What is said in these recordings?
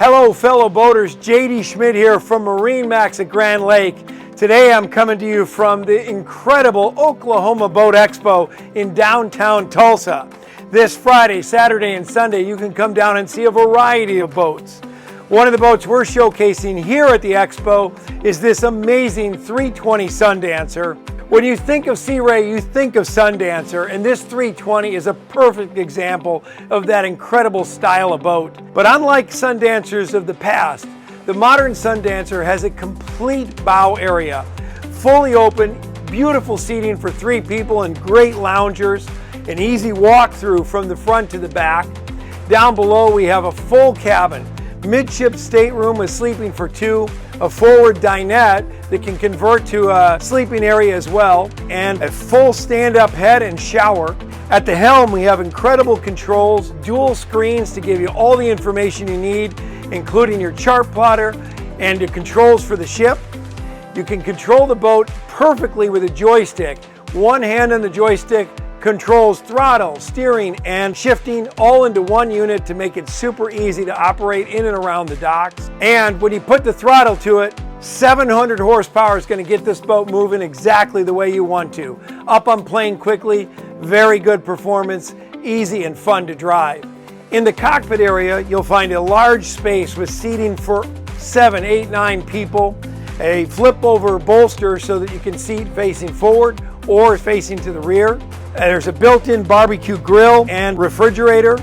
Hello fellow boaters, JD Schmidt here from MarineMax at Grand Lake. Today I'm coming to you from the incredible Oklahoma Boat Expo in downtown Tulsa. This Friday, Saturday, and Sunday you can come down and see a variety of boats. One of the boats we're showcasing here at the Expo is this amazing 320 Sundancer. When you think of Sea Ray, you think of Sundancer, and this 320 is a perfect example of that incredible style of boat. But unlike Sundancers of the past, the modern Sundancer has a complete bow area, fully open, beautiful seating for 3 people and great loungers, an easy walk-through from the front to the back. Down below we have a full cabin, midship stateroom with sleeping for 2, a forward dinette that can convert to a sleeping area as well, and a full stand-up head and shower. At the helm we have incredible controls, dual screens to give you all the information you need, including your chart plotter and your controls for the ship. You can control the boat perfectly with a joystick. One hand on the joystick controls throttle, steering, and shifting all into one unit to make it super easy to operate in and around the docks. And when you put the throttle to it, 700 horsepower is going to get this boat moving exactly the way you want to. Up on plane quickly, very good performance, easy and fun to drive. In the cockpit area, you'll find a large space with seating for 7, 8, 9 people, a flip-over bolster so that you can seat facing forward or facing to the rear. There's a built-in barbecue grill and refrigerator.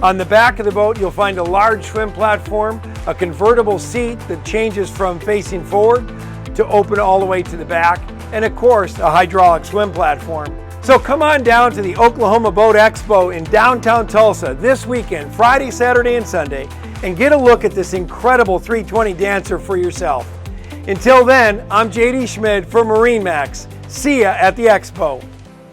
On the back of the boat, you'll find a large swim platform, a convertible seat that changes from facing forward to open all the way to the back, and of course, a hydraulic swim platform. So come on down to the Oklahoma Boat Expo in downtown Tulsa this weekend, Friday, Saturday, and Sunday, and get a look at this incredible 320 Dancer for yourself. Until then, I'm JD Schmidt for MarineMax. See ya at the Expo.